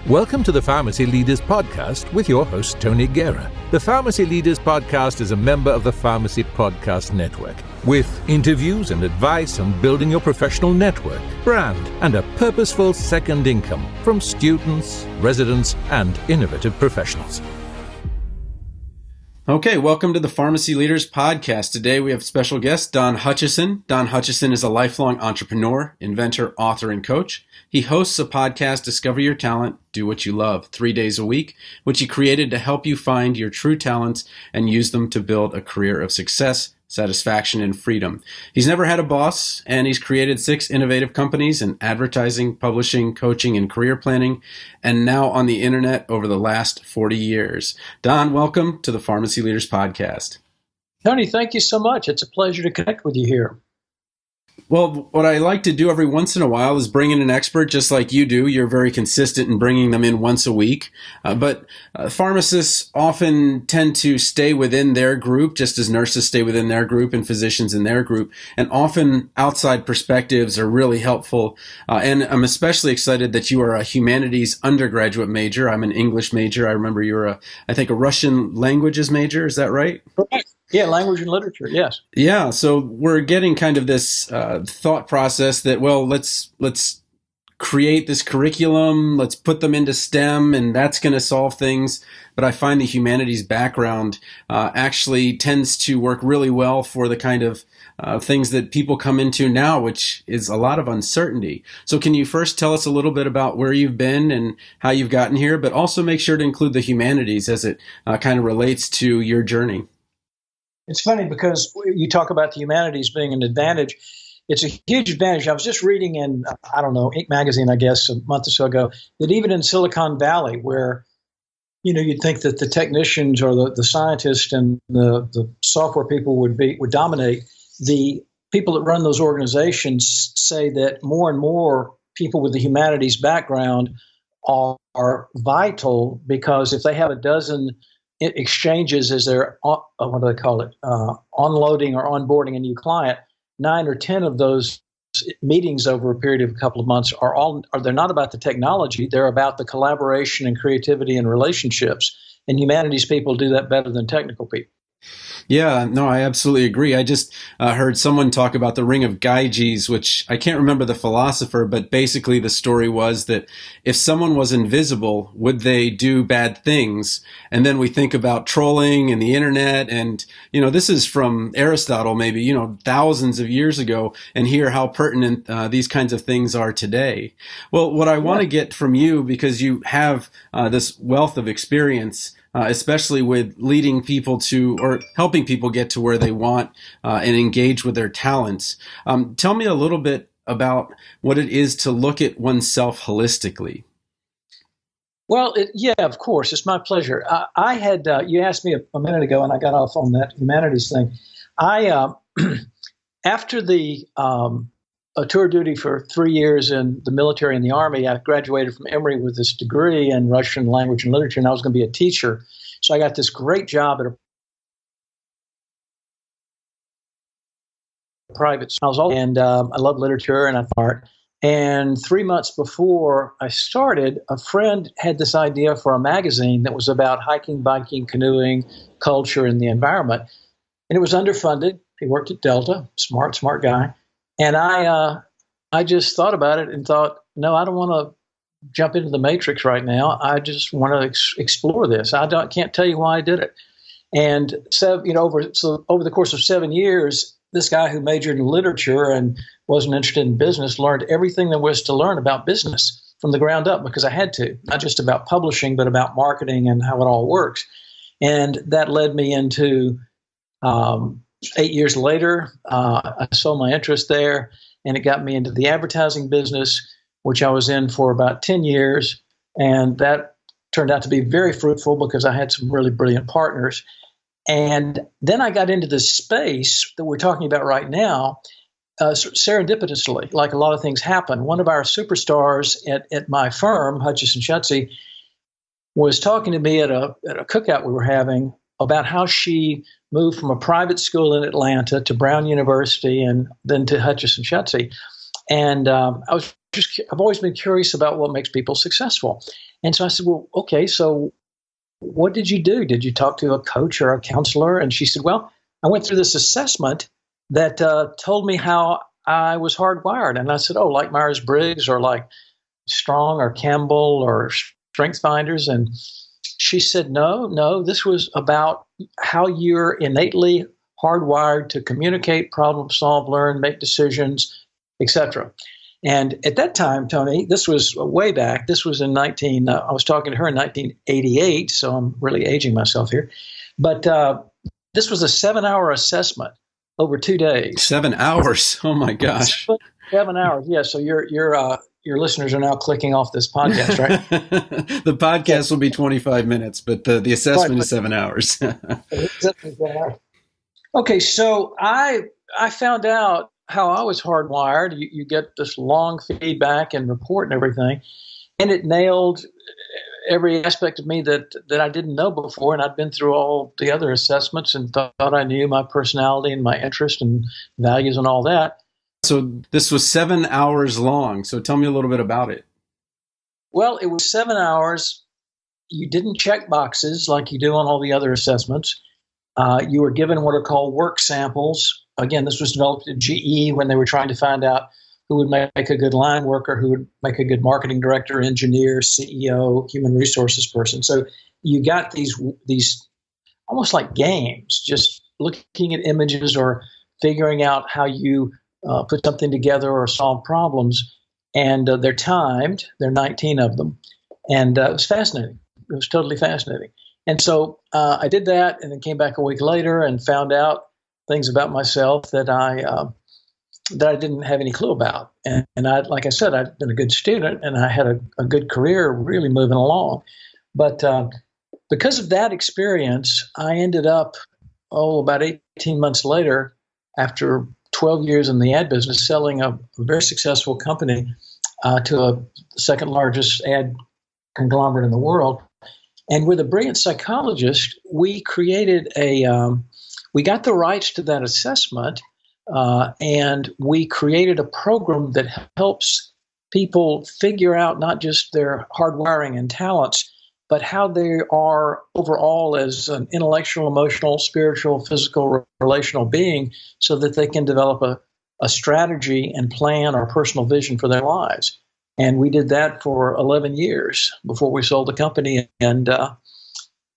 Welcome to the Pharmacy Leaders Podcast with your host, Tony Guerra. The Pharmacy Leaders Podcast is a member of the Pharmacy Podcast Network, with interviews and advice on building your professional network, brand, and a purposeful second income from students, residents, and innovative professionals. Okay, welcome to the Pharmacy Leaders Podcast. Today we have special guest, Don Hutcheson. Don Hutcheson is a lifelong entrepreneur, inventor, author, and coach. He hosts a podcast, Discover Your Talent, Do What You Love, 3 days a week, which he created to help you find your true talents and use them to build a career of success, satisfaction, and freedom. He's never had a boss, and he's created 6 innovative companies in advertising, publishing, coaching, and career planning, and now on the internet over the last 40 years. Don, welcome to the Pharmacy Leaders Podcast. Tony, thank you so much. It's a pleasure to connect with you here. Well, what I like to do every once in a while is bring in an expert just like you do. You're very consistent in bringing them in once a week. But pharmacists often tend to stay within their group, just as nurses stay within their group and physicians in their group. And often outside perspectives are really helpful. And I'm especially excited that you are a humanities undergraduate major. I'm an English major. I remember you were, I think, a Russian languages major. Is that right? Correct. Yeah, language and literature, yes. Yeah, so we're getting kind of this thought process that, well, let's create this curriculum, let's put them into STEM, and that's going to solve things. But I find the humanities background actually tends to work really well for the kind of things that people come into now, which is a lot of uncertainty. So can you first tell us a little bit about where you've been and how you've gotten here, but also make sure to include the humanities as it kind of relates to your journey? It's funny because you talk about the humanities being an advantage. It's a huge advantage. I was just reading in, Inc. magazine, I guess, a month or so ago, that even in Silicon Valley, where, you'd think that the technicians or the scientists and the software people would dominate, the people that run those organizations say that more and more people with the humanities background are vital, because if they have a dozen exchanges as they're onloading or onboarding a new client, 9 or 10 of those meetings over a period of a couple of months they're not about the technology, they're about the collaboration and creativity and relationships. And humanities people do that better than technical people. Yeah, no, I absolutely agree. I just heard someone talk about the ring of Gyges, which I can't remember the philosopher, but basically the story was that if someone was invisible, would they do bad things? And then we think about trolling and the internet, and, this is from Aristotle, maybe, thousands of years ago, and hear how pertinent these kinds of things are today. Well, what I want to get from you, because you have this wealth of experience, especially with leading people to, or helping people get to where they want and engage with their talents. Tell me a little bit about what it is to look at oneself holistically. Well, of course. It's my pleasure. I had, you asked me a minute ago, and I got off on that humanities thing. After the a tour duty for 3 years in the military and the Army, I graduated from Emory with this degree in Russian language and literature, and I was going to be a teacher. So I got this great job at a private school, and I love literature and art. And 3 months before I started, a friend had this idea for a magazine that was about hiking, biking, canoeing, culture, and the environment. And it was underfunded. He worked at Delta, smart guy. And I just thought about it and thought, no, I don't want to jump into the matrix right now. I just want to explore this. Can't tell you why I did it. And over the course of 7 years, this guy who majored in literature and wasn't interested in business learned everything there was to learn about business from the ground up, because I had to, not just about publishing, but about marketing and how it all works. And that led me into 8 years later, I sold my interest there, and it got me into the advertising business, which I was in for about 10 years. And that turned out to be very fruitful because I had some really brilliant partners. And then I got into this space that we're talking about right now, serendipitously, like a lot of things happen. One of our superstars at my firm, Hutcheson Schutsey, was talking to me at a cookout we were having about how she moved from a private school in Atlanta to Brown University and then to Hutcheson Schutsey. And I was I've always been curious about what makes people successful. And so I said, well, okay, so what did you do? Did you talk to a coach or a counselor? And she said, well, I went through this assessment that told me how I was hardwired. And I said, oh, like Myers-Briggs or like Strong or Campbell or Strength Finders. And she said, no, this was about how you're innately hardwired to communicate, problem solve, learn, make decisions, etc. And at that time, Tony, this was way back. This was in I was talking to her in 1988, so I'm really aging myself here. But this was a 7-hour assessment over 2 days. 7 hours? Oh my gosh. 7 hours, yeah. So your listeners are now clicking off this podcast, right? The podcast will be 25 minutes, but the assessment is 7 hours. Okay, so I found out how I was hardwired. You get this long feedback and report and everything, and it nailed every aspect of me that I didn't know before. And I'd been through all the other assessments and thought I knew my personality and my interest and values and all that. So this was 7 hours long. So tell me a little bit about it. Well, it was 7 hours. You didn't check boxes like you do on all the other assessments. You were given what are called work samples. Again, this was developed at GE when they were trying to find out who would make a good line worker, who would make a good marketing director, engineer, CEO, human resources person. So you got these almost like games, just looking at images or figuring out how you put something together or solve problems. And they're timed. There are 19 of them. And it was fascinating. It was totally fascinating. And so I did that and then came back a week later and found out things about myself that I didn't have any clue about. And I, like I said, I'd been a good student and I had a good career really moving along. But because of that experience, I ended up, about 18 months later, after 12 years in the ad business, selling a very successful company to a second largest ad conglomerate in the world. And with a brilliant psychologist, we created we got the rights to that assessment, and we created a program that helps people figure out not just their hardwiring and talents, but how they are overall as an intellectual, emotional, spiritual, physical, relational being, so that they can develop a strategy and plan or personal vision for their lives. And we did that for 11 years before we sold the company. And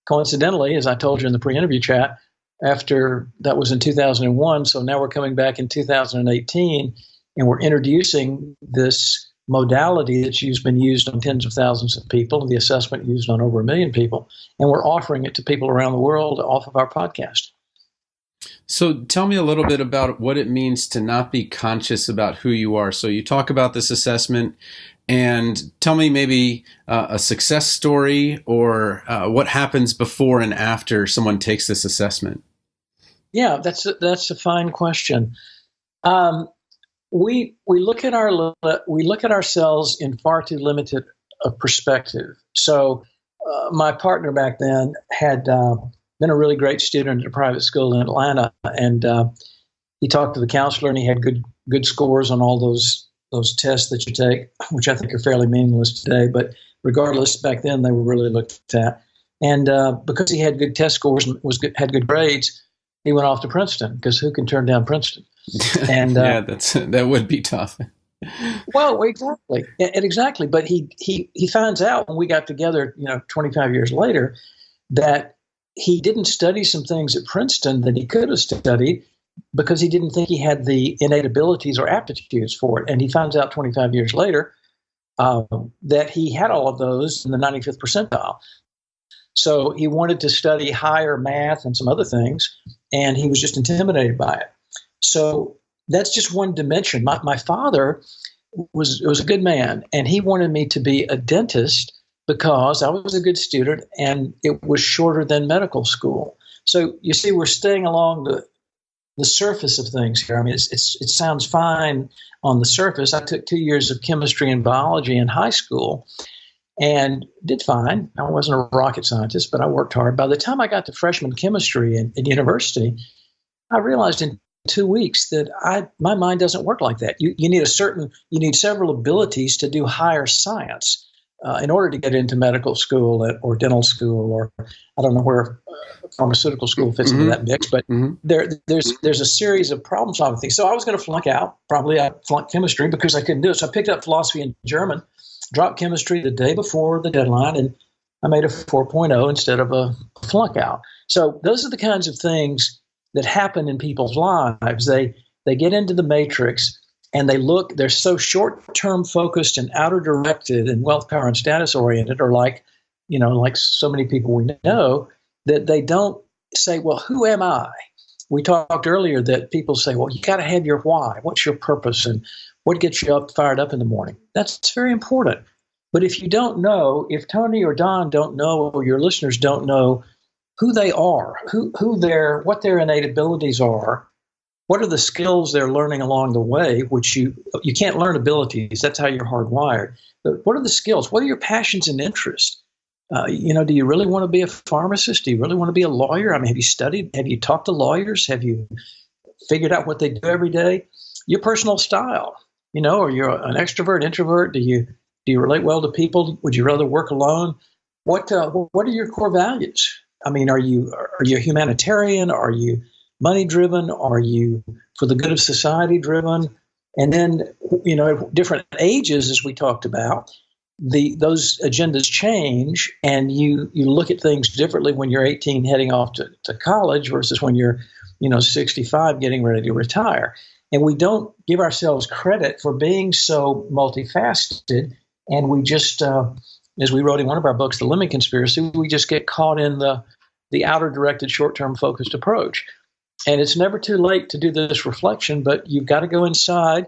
coincidentally, as I told you in the pre-interview chat, after that was in 2001, so now we're coming back in 2018, and we're introducing this modality that's been used on tens of thousands of people, and the assessment used on over 1 million people, and we're offering it to people around the world off of our podcast. So tell me a little bit about what it means to not be conscious about who you are. So you talk about this assessment, and tell me maybe a success story or what happens before and after someone takes this assessment. Yeah, that's a fine question. We look at ourselves in far too limited a perspective. So my partner back then had been a really great student at a private school in Atlanta, and he talked to the counselor, and he had good scores on all those tests that you take, which I think are fairly meaningless today. But regardless, back then they were really looked at. And because he had good test scores and had good grades, he went off to Princeton, because who can turn down Princeton? And yeah, that would be tough. Well, exactly. But he finds out when we got together, 25 years later, that he didn't study some things at Princeton that he could have studied because he didn't think he had the innate abilities or aptitudes for it. And he finds out 25 years later that he had all of those in the 95th percentile. So he wanted to study higher math and some other things, and he was just intimidated by it. So that's just one dimension. My father was a good man, and he wanted me to be a dentist because I was a good student, and it was shorter than medical school. So you see, we're staying along the surface of things here. I mean, it sounds fine on the surface. I took 2 years of chemistry and biology in high school and did fine. I wasn't a rocket scientist, but I worked hard. By the time I got to freshman chemistry in university, I realized in 2 weeks that my mind doesn't work like that. You need several abilities to do higher science in order to get into medical school or dental school, or I don't know where pharmaceutical school fits into that mix, but there's a series of problem solving things. So I was going to flunk out. Probably I flunked chemistry because I couldn't do it. So I picked up philosophy and German, dropped chemistry the day before the deadline, and I made a 4.0 instead of a flunk out. So those are the kinds of things that happen in people's lives. They get into the matrix and they're so short-term focused and outer directed and wealth, power, and status oriented, or like so many people we know, that they don't say, well, who am I? We talked earlier that people say, well, you got to have your why. What's your purpose and what gets you fired up in the morning? That's very important. But if you don't know, if Tony or Don don't know, or your listeners don't know who they are, what their innate abilities are, what are the skills they're learning along the way, which you can't learn abilities. That's how you're hardwired. But what are the skills? What are your passions and interests? Do you really want to be a pharmacist? Do you really want to be a lawyer? I mean, have you studied? Have you talked to lawyers? Have you figured out what they do every day? Your personal style, are you an extrovert, introvert? Do you relate well to people? Would you rather work alone? What are your core values? I mean, are you a humanitarian? Are you money driven? Are you for the good of society driven? And then, different ages, as we talked about, those agendas change, and you look at things differently when you're 18 heading off to college versus when you're 65 getting ready to retire. And we don't give ourselves credit for being so multifaceted, and we just as we wrote in one of our books, The Lemon Conspiracy, we just get caught in the outer directed, short-term focused approach. And it's never too late to do this reflection, but you've got to go inside,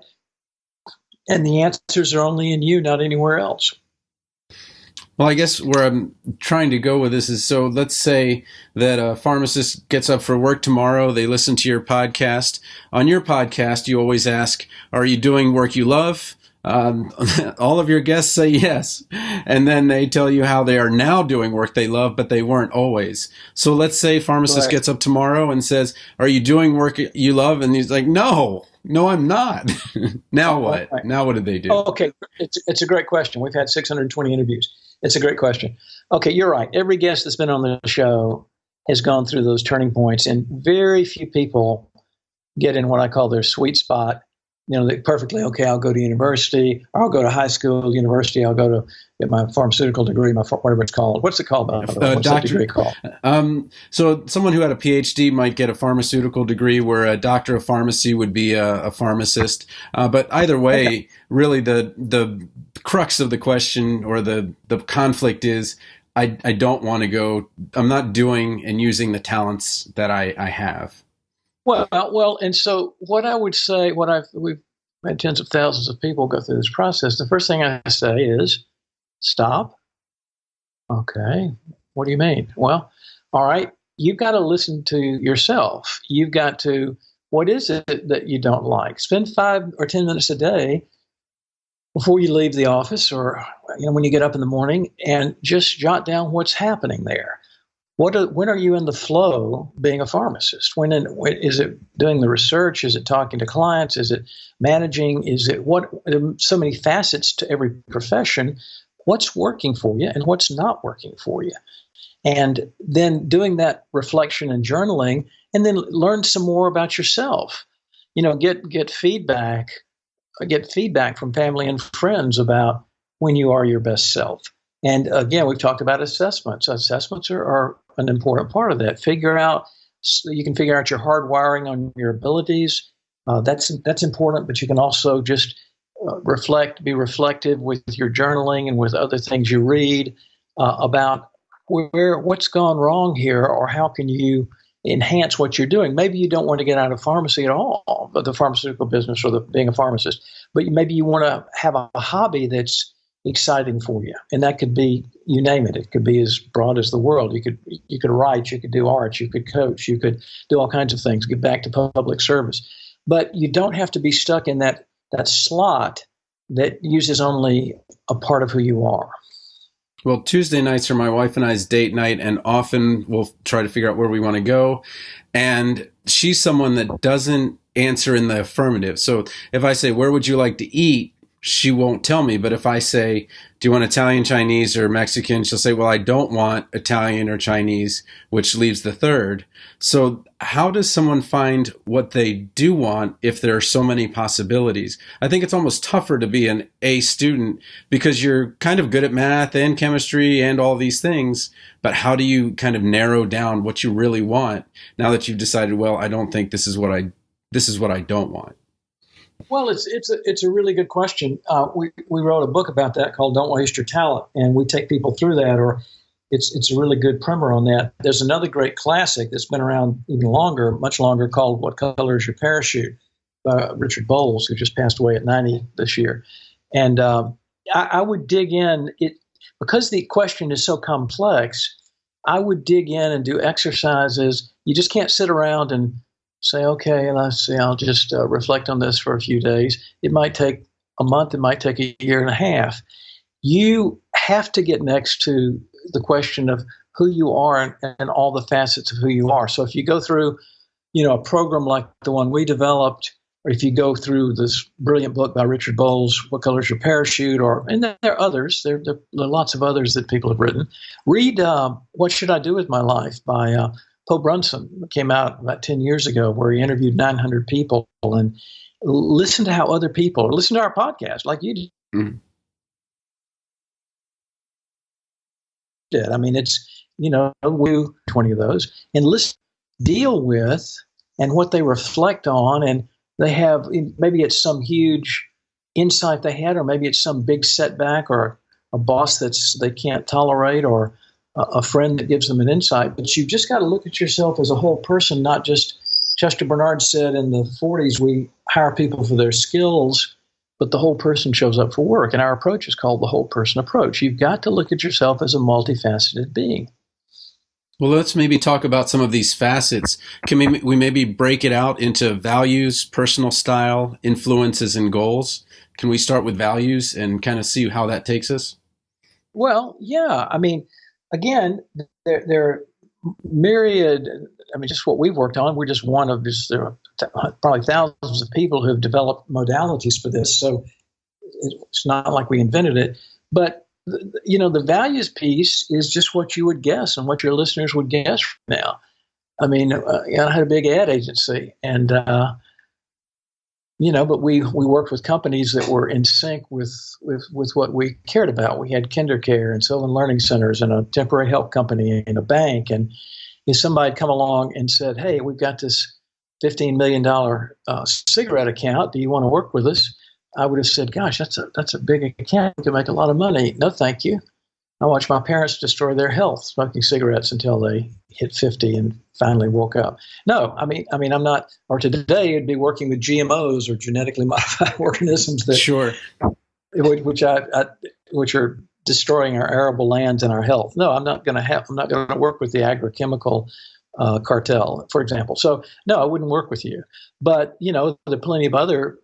and the answers are only in you, not anywhere else. Well, I guess where I'm trying to go with this is, so let's say that a pharmacist gets up for work tomorrow. They listen to your podcast. On your podcast, you always ask, are you doing work you love? All of your guests say yes. And then they tell you how they are now doing work they love, but they weren't always. So let's say pharmacist gets up tomorrow and says, are you doing work you love? And he's like, no, I'm not. Now what? Right. Now what did they do? Oh, okay. It's a great question. We've had 620 interviews. It's a great question. Okay, you're right. Every guest that's been on the show has gone through those turning points, and very few people get in what I call their sweet spot. They perfectly, okay, I'll go to university, or I'll go to high school, university, I'll go to get my pharmaceutical degree, whatever it's called. What's it called? What's that degree called? So someone who had a PhD might get a pharmaceutical degree, where a doctor of pharmacy would be a pharmacist. But either way, really the crux of the question, or the conflict is, I don't want to go, I'm not doing and using the talents that I have. Well, and so what I would say, we've had tens of thousands of people go through this process. The first thing I say is, stop. Okay, what do you mean? Well, all right, you've got to listen to yourself. You've got to, what is it that you don't like? Spend 5 or 10 minutes a day before you leave the office, or when you get up in the morning, and just jot down what's happening there. When are you in the flow being a pharmacist? When is it doing the research? Is it talking to clients? Is it managing? Is it there are so many facets to every profession. What's working for you and what's not working for you? And then doing that reflection and journaling, and then learn some more about yourself. Get feedback from family and friends about when you are your best self. And again, we've talked about assessments. Assessments are an important part of that. You can figure out your hardwiring on your abilities. That's important, but you can also just be reflective with your journaling and with other things you read about what's gone wrong here, or how can you enhance what you're doing. Maybe you don't want to get out of pharmacy at all, but the pharmaceutical business, or being a pharmacist, but maybe you want to have a hobby that's exciting for you, and that could be, you name it. It could be as broad as the world. You could write, you could do art, you could coach, you could do all kinds of things. Get back to public service, but you don't have to be stuck in that slot that uses only a part of who you are. Well, Tuesday nights are my wife and I's date night, and often we'll try to figure out where we want to go. And she's someone that doesn't answer in the affirmative. So if I say, where would you like to eat? She won't tell me. But if I say, do you want Italian, Chinese, or Mexican? She'll say, well, I don't want Italian or Chinese, which leaves the third. So how does someone find what they do want if there are so many possibilities? I think it's almost tougher to be an A student because you're kind of good at math and chemistry and all these things. But how do you kind of narrow down what you really want now that you've decided, well, I don't think this is what I don't want? Well, it's a really good question. We wrote a book about that called "Don't Waste Your Talent," and we take people through that. Or it's a really good primer on that. There's another great classic that's been around even longer, much longer, called "What Color Is Your Parachute?" by Richard Bowles, who just passed away at 90 this year. And I would dig in it because the question is so complex. I would dig in and do exercises. You just can't sit around and say, okay, let's see, I'll just reflect on this for a few days. It might take a month. It might take a year and a half. You have to get next to the question of who you are and all the facets of who you are. So if you go through, a program like the one we developed, or if you go through this brilliant book by Richard Bowles, What Color Is Your Parachute? And there are others. There are lots of others that people have written. Read What Should I Do With My Life by Poe Brunson. Came out about 10 years ago, where he interviewed 900 people, and listen to how other people, or listen to our podcast like you did. Mm-hmm. I mean, it's, we 20 of those, and listen, deal with, and what they reflect on, and they have, maybe it's some huge insight they had, or maybe it's some big setback, or a boss they can't tolerate, or a friend that gives them an insight. But you've just got to look at yourself as a whole person, not just, Chester Bernard said in the 40s, we hire people for their skills, but the whole person shows up for work. And our approach is called the whole person approach. You've got to look at yourself as a multifaceted being. Well, let's maybe talk about some of these facets. Can we maybe break it out into values, personal style, influences, and goals? Can we start with values and kind of see how that takes us? Well, yeah. I mean, again, there are myriad. I mean, just what we've worked on. We're just one of just there are probably thousands of people who have developed modalities for this. So it's not like we invented it. But the values piece is just what you would guess and what your listeners would guess now. I mean, I had a big ad agency, and but we worked with companies that were in sync with what we cared about. We had KinderCare and Sylvan Learning Centers and a temporary help company and a bank. And if somebody had come along and said, hey, we've got this $15 million cigarette account, do you want to work with us? I would have said, gosh, that's a big account. We can make a lot of money. No, thank you. I watched my parents destroy their health smoking cigarettes until they hit 50 and finally woke up. No, I mean, I'm not. Or today, it'd be working with GMOs or genetically modified organisms that, sure, which are destroying our arable lands and our health. No, I'm not going to work with the agrochemical cartel, for example. So, no, I wouldn't work with you. But there are plenty of other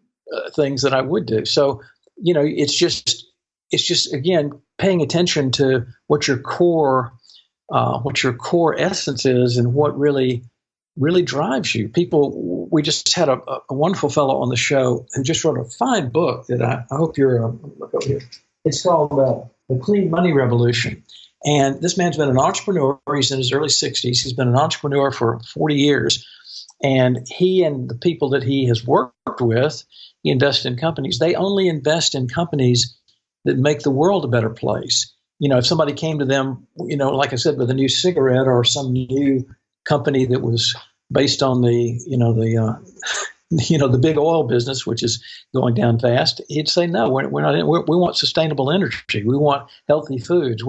things that I would do. So, it's just again paying attention to what your core essence is and what really drives you. People, we just had a wonderful fellow on the show who just wrote a fine book that I hope you're look over here. It's called The Clean Money Revolution. And this man's been an entrepreneur. He's in his early 60s. He's been an entrepreneur for 40 years. And he and the people that he has worked with, he invested in companies. They only invest in companies that make the world a better place. If somebody came to them, like I said, with a new cigarette or some new company that was based on the big oil business, which is going down fast, he'd say, no, we're not in. We want sustainable energy. We want healthy foods.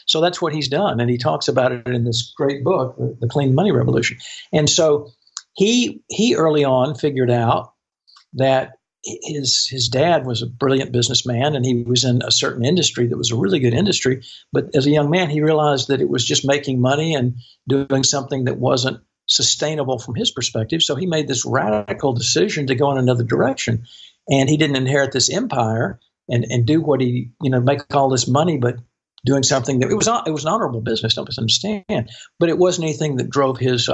So that's what he's done. And he talks about it in this great book, The Clean Money Revolution. And so he early on figured out that his dad was a brilliant businessman, and he was in a certain industry that was a really good industry. But as a young man, he realized that it was just making money and doing something that wasn't sustainable from his perspective. So he made this radical decision to go in another direction. And he didn't inherit this empire and do what he, make all this money, but doing something that it was an honorable business, don't misunderstand, but it wasn't anything that drove his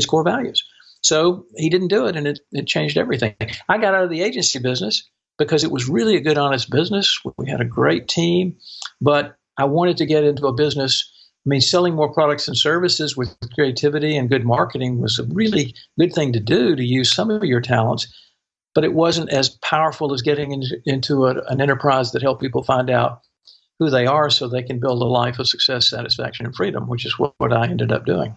core values. So he didn't do it, and it changed everything. I got out of the agency business because it was really a good, honest business. We had a great team, but I wanted to get into a business. I mean, selling more products and services with creativity and good marketing was a really good thing to do, to use some of your talents, but it wasn't as powerful as getting into an enterprise that helped people find out who they are so they can build a life of success, satisfaction, and freedom, which is what I ended up doing.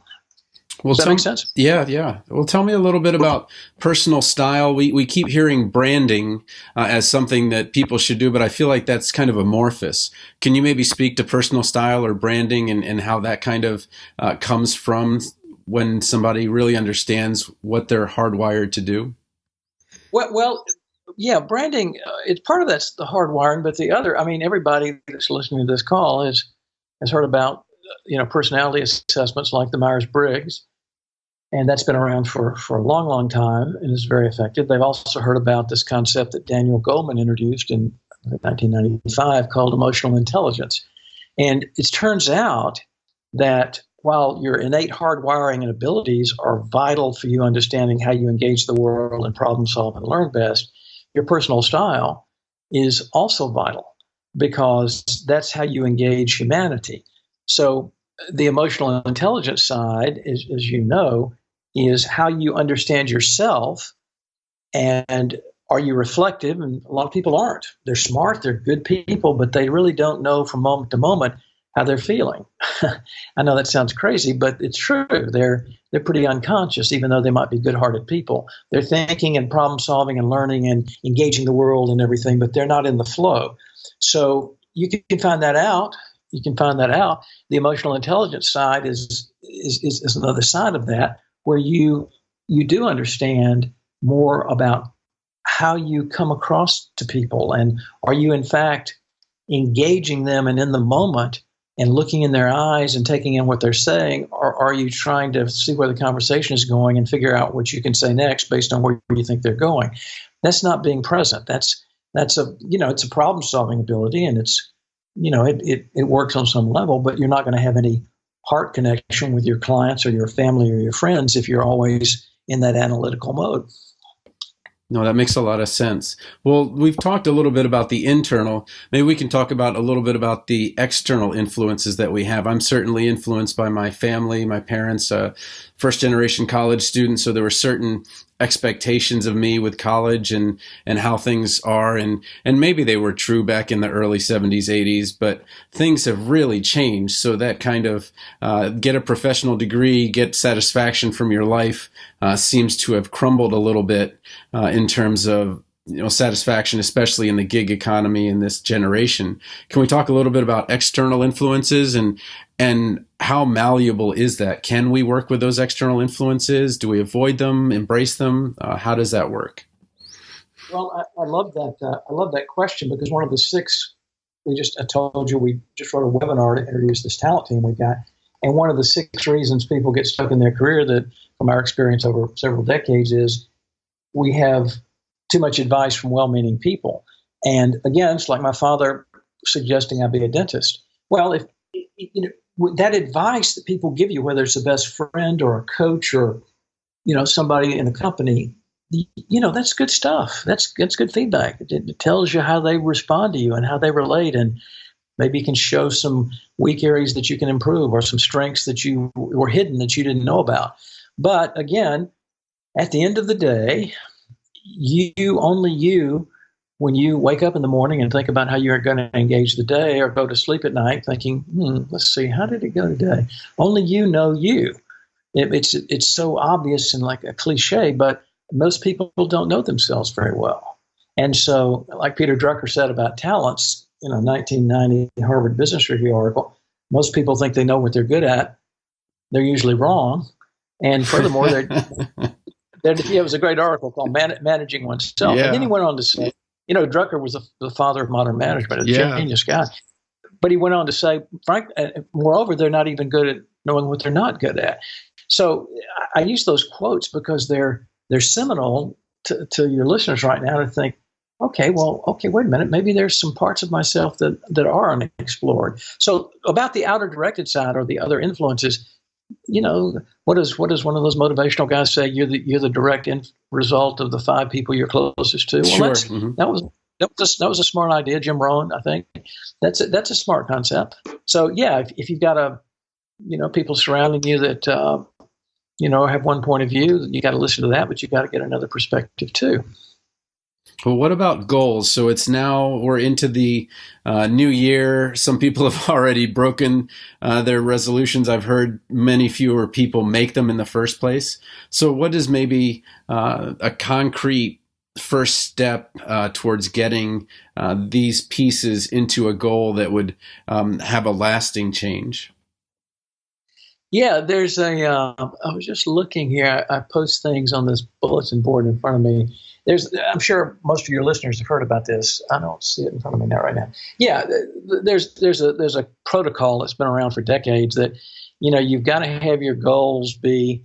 Well, Does that make sense? Yeah. Well, tell me a little bit about personal style. We keep hearing branding as something that people should do, but I feel like that's kind of amorphous. Can you maybe speak to personal style or branding and how that kind of comes from when somebody really understands what they're hardwired to do? Well, yeah, branding, it's part of that's the hardwiring, but the other, I mean, everybody that's listening to this call has heard about, personality assessments like the Myers-Briggs. And that's been around for a long, long time and is very effective. They've also heard about this concept that Daniel Goleman introduced in 1995 called emotional intelligence. And it turns out that while your innate hardwiring and abilities are vital for you understanding how you engage the world and problem solve and learn best, your personal style is also vital because that's how you engage humanity. So the emotional intelligence side, as you know, is how you understand yourself and are you reflective? And a lot of people aren't. They're smart, they're good people, but they really don't know from moment to moment how they're feeling. I know that sounds crazy, but it's true. They're pretty unconscious, even though they might be good-hearted people. They're thinking and problem solving and learning and engaging the world and everything, but they're not in the flow. So you can find that out. The emotional intelligence side is another side of that, where you do understand more about how you come across to people, and are you in fact engaging them and in the moment and looking in their eyes and taking in what they're saying, or are you trying to see where the conversation is going and figure out what you can say next based on where you think they're going? That's not being present. That's it's a problem solving ability, and it's it works on some level, but you're not going to have any heart connection with your clients or your family or your friends if you're always in that analytical mode. No, that makes a lot of sense. Well, we've talked a little bit about the internal. Maybe we can talk about a little bit about the external influences that we have. I'm certainly influenced by my family, my parents, first generation college students. So there were certain expectations of me with college and how things are. And maybe they were true back in the early 70s, 80s, but things have really changed. So that kind of get a professional degree, get satisfaction from your life seems to have crumbled a little bit in terms of satisfaction, especially in the gig economy in this generation. Can we talk a little bit about external influences and how malleable is that? Can we work with those external influences? Do we avoid them, embrace them? How does that work? Well, I love that. I love that question, because one of the six I told you we just wrote a webinar to introduce this talent team we got, and one of the six reasons people get stuck in their career, that from our experience over several decades, is we have too much advice from well-meaning people. And again, it's like my father suggesting I be a dentist. Well, if that advice that people give you, whether it's a best friend or a coach or somebody in the company, that's good stuff. That's good feedback. It tells you how they respond to you and how they relate, and maybe you can show some weak areas that you can improve or some strengths that you were hidden that you didn't know about. But again, at the end of the day, only you, when you wake up in the morning and think about how you're going to engage the day, or go to sleep at night thinking, let's see, how did it go today? Only you know you. It's so obvious and like a cliche, but most people don't know themselves very well. And so, like Peter Drucker said about talents in a 1990 Harvard Business Review article, most people think they know what they're good at. They're usually wrong. And furthermore, it was a great article called Managing Oneself. Yeah. And then he went on to say, Drucker was the father of modern management, a genius guy. But he went on to say, moreover, they're not even good at knowing what they're not good at. So I use those quotes because they're seminal to your listeners right now to think, okay, wait a minute. Maybe there's some parts of myself that are unexplored. So about the outer directed side or the other influences, what does one of those motivational guys say? You're the direct result of the 5 people you're closest to. Well, Sure. that was a smart idea, Jim Rohn. I think that's a smart concept. So yeah, if you've got people surrounding you that have one point of view, you got to listen to that, but you got to get another perspective too. Well, what about goals? So we're into the new year. Some people have already broken their resolutions. I've heard many fewer people make them in the first place. So what is maybe a concrete first step towards getting these pieces into a goal that would have a lasting change? Yeah, there's I was just looking here. I post things on this bulletin board in front of me. I'm sure most of your listeners have heard about this. I don't see it in front of me now right now. Yeah, there's a protocol that's been around for decades that, you've got to have your goals be,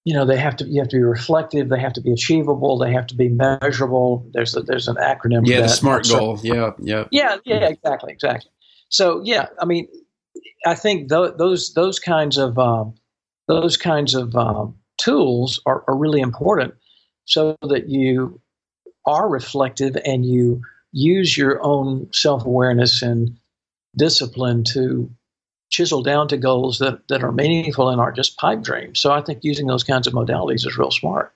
you have to be reflective. They have to be achievable. They have to be measurable. There's an acronym. Yeah, for that. The SMART goal. Yeah. Exactly. So yeah, I mean, I think those kinds of tools are really important, so that you are reflective and you use your own self-awareness and discipline to chisel down to goals that are meaningful and aren't just pipe dreams. So I think using those kinds of modalities is real smart.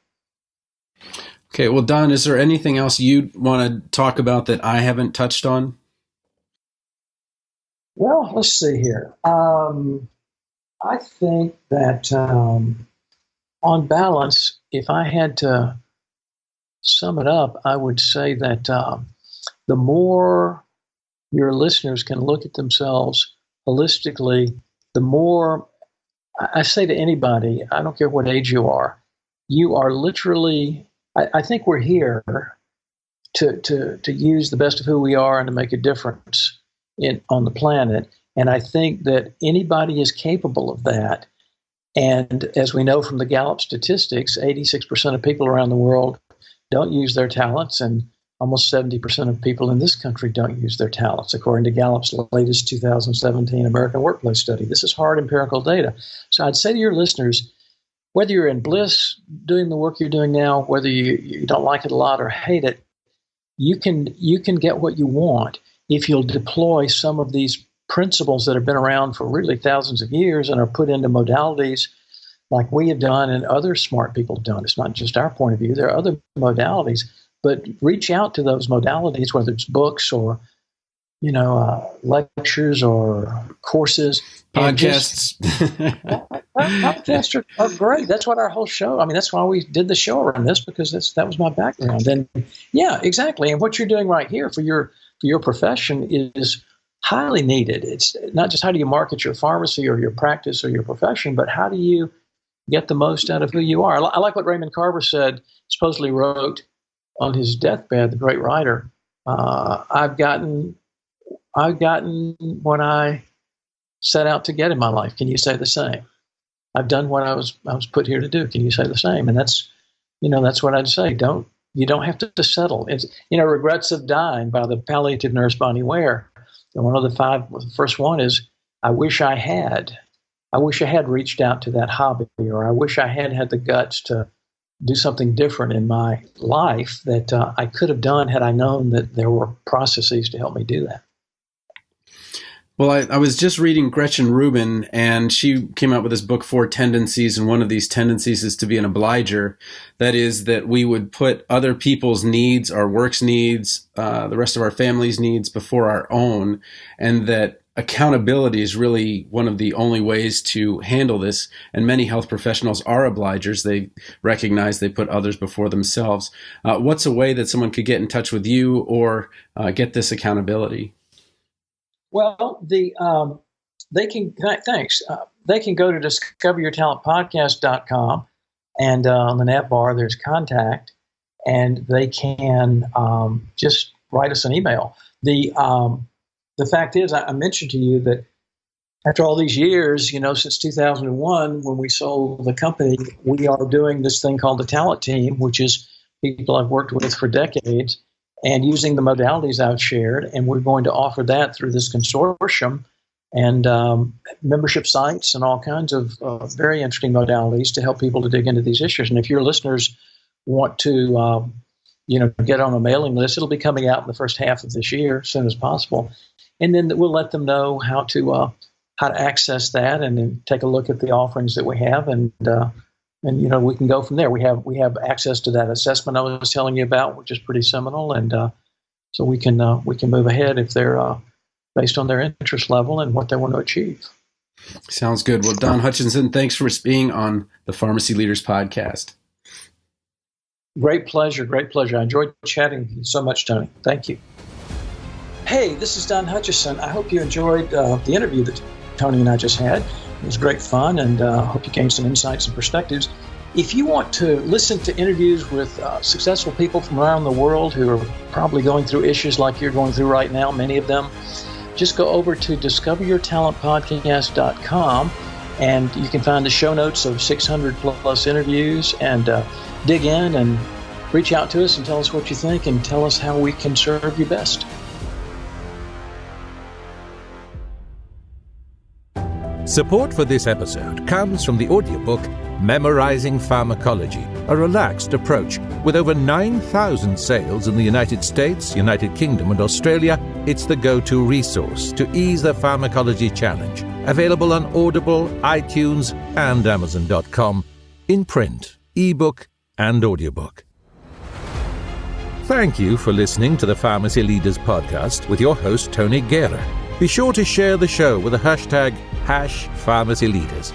Okay. Well, Don, is there anything else you want to talk about that I haven't touched on? Well, let's see here. I think that on balance, if I had to sum it up, I would say that the more your listeners can look at themselves holistically, the more, I say to anybody, I don't care what age you are literally, I think we're here to use the best of who we are and to make a difference on the planet. And I think that anybody is capable of that. And as we know from the Gallup statistics, 86% of people around the world don't use their talents, and almost 70% of people in this country don't use their talents, according to Gallup's latest 2017 American Workplace Study. This is hard empirical data. So I'd say to your listeners, whether you're in bliss doing the work you're doing now, whether you don't like it a lot or hate it, you can get what you want if you'll deploy some of these principles that have been around for really thousands of years and are put into modalities like we have done and other smart people have done. It's not just our point of view. There are other modalities, but reach out to those modalities, whether it's books or, lectures or courses. Podcasts. Podcasts are great. That's what our whole show, that's why we did the show around this, because that was my background. And yeah, exactly. And what you're doing right here for your profession is highly needed. It's not just how do you market your pharmacy or your practice or your profession, but how do you get the most out of who you are? I like what Raymond Carver said, supposedly wrote on his deathbed, the great writer. I've gotten what I set out to get in my life. Can you say the same? I've done what I was put here to do. Can you say the same? And that's what I'd say. You don't have to settle. It's, Regrets of Dying by the palliative nurse Bonnie Ware. And one of the first one is, I wish I had reached out to that hobby, or I wish I had the guts to do something different in my life that I could have done had I known that there were processes to help me do that. Well, I was just reading Gretchen Rubin, and she came out with this book, 4 Tendencies, and one of these tendencies is to be an obliger. That is, that we would put other people's needs, our work's needs, the rest of our family's needs before our own, and that accountability is really one of the only ways to handle this. And many health professionals are obligers. They recognize they put others before themselves. What's a way that someone could get in touch with you or get this accountability? Well, they can go to discoveryourtalentpodcast.com, and on the nav bar there's contact, and they can just write us an email. The fact is, I mentioned to you that after all these years, since 2001, when we sold the company, we are doing this thing called the Talent Team, which is people I've worked with for decades, and using the modalities I've shared, and we're going to offer that through this consortium and membership sites and all kinds of very interesting modalities to help people to dig into these issues. And if your listeners want to, get on a mailing list, it'll be coming out in the first half of this year, as soon as possible. And then we'll let them know how to access that, and then take a look at the offerings that we have, and we can go from there. We have access to that assessment I was telling you about, which is pretty seminal, and so we can move ahead if they're based on their interest level and what they want to achieve. Sounds good. Well, Don Hutcheson, thanks for being on the Pharmacy Leaders Podcast. Great pleasure. I enjoyed chatting with you so much, Tony. Thank you. Hey, this is Don Hutcheson. I hope you enjoyed the interview that Tony and I just had. It was great fun, and I hope you gained some insights and perspectives. If you want to listen to interviews with successful people from around the world who are probably going through issues like you're going through right now, many of them, just go over to discoveryourtalentpodcast.com, and you can find the show notes of 600 plus interviews, and dig in and reach out to us and tell us what you think, and tell us how we can serve you best. Support for this episode comes from the audiobook Memorizing Pharmacology, a relaxed approach. With over 9,000 sales in the United States, United Kingdom, and Australia, it's the go-to resource to ease the pharmacology challenge. Available on Audible, iTunes, and Amazon.com, in print, ebook, and audiobook. Thank you for listening to the Pharmacy Leaders Podcast with your host, Tony Guerra. Be sure to share the show with the hashtag #PharmacyLeaders.